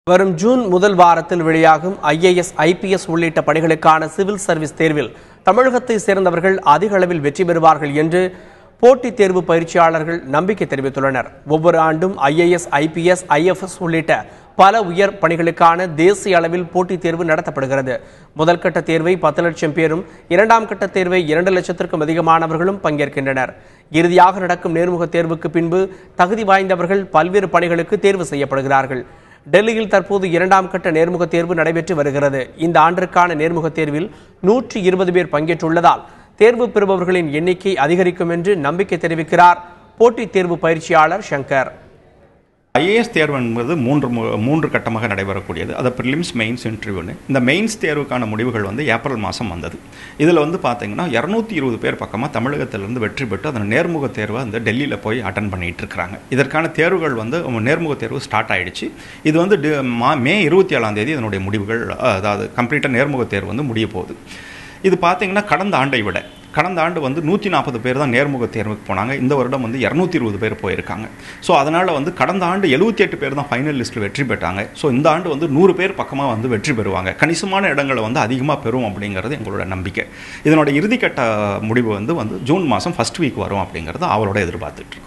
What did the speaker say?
வரும் ஜூன் முதல் வாரத்தில் வெளியாகும் IAS, IPS உள்ளிட்ட பணிகளுக்கான சிவில் சர்வீஸ் தேர்வில் தமிழகத்தை சேர்ந்தவர்கள் அதிக அளவில் வெற்றி பெறுவார்கள் என்று போட்டித் தேர்வு பயிற்சியாளர்கள் நம்பிக்கை தெரிவித்துள்ளனர். ஒவ்வொரு ஆண்டும் IAS, IPS, IFS உள்ளிட்ட பல உயர் பணிகளுக்கான தேசிய அளவில் போட்டித் தேர்வு நடத்தப்படுகிறது. முதல் கட்ட தேர்வை 10 லட்சம் பேரும், இரண்டாம் கட்ட தேர்வை 2 லட்சத்திற்கும் அதிகமானவர்களும் பங்கேற்கின்றனர். இறுதியாக நடக்கும் நேர்முக தேர்வுக்கு பின்பு தகுதி வாய்ந்தவர்கள் பல்வேறு பணிகளுக்கு தேர்வு செய்யப்படுகிறார்கள். டெல்லியில் தற்போது 2ஆம் கட்ட நேர்முக தேர்வு நடைபெற்று வருகிறது. இந்த ஆண்டிற்கான நேர்முக தேர்வில் 120 பேர் பங்கேற்றுள்ளதால் தேர்வு பெறுபவர்களின் எண்ணிக்கை அதிகரிக்கும் என்று நம்பிக்கை தெரிவிக்கிறார் போட்டித் தேர்வு பயிற்சியாளர் சங்கர். IAS தேர்வு என்பது மூன்று கட்டமாக நடைபெறக்கூடியது. அது ப்ரிலிம்ஸ், மெயின்ஸ், இன்டர்வியூன்னு. இந்த மெயின்ஸ் தேர்வுக்கான முடிவுகள் ஏப்ரல் மாதம் வந்தது. இதில் பார்த்தீங்கன்னா 220 பேர் பக்கமாக தமிழகத்திலிருந்து வெற்றி பெற்று அந்த நேர்முக தேர்வை டெல்லியில் போய் அட்டன் பண்ணிட்டு இருக்கிறாங்க. இதற்கான தேர்வுகள் நேர்முக தேர்வு ஸ்டார்ட் ஆகிடுச்சு. இது மே 27ஆம் தேதி இதனுடைய முடிவுகள், அதாவது கம்ப்ளீட்டாக நேர்முக தேர்வு முடிய போகுது. இது பார்த்தீங்கன்னா கடந்த ஆண்டை விட கடந்த ஆண்டு 140 பேர் தான் நேர்முக தேர்வுக்கு போனாங்க. இந்த வருடம் 220 பேர் போயிருக்காங்க. ஸோ அதனால் கடந்த ஆண்டு 78 பேர் தான் ஃபைனல் லிஸ்ட்டில் வெற்றி பெற்றாங்க. ஸோ இந்த ஆண்டு 100 பேர் பக்கமாக வெற்றி பெறுவாங்க. கணிசமான இடங்களை அதிகமாக பெறும் அப்படிங்கிறது எங்களோட நம்பிக்கை. இதனோட இறுதிக்கட்ட முடிவு ஜூன் மாதம் ஃபர்ஸ்ட் வீக் வரும் அப்படிங்கிறது அவரோட எதிர்பார்த்துட்டு இருக்கோம்.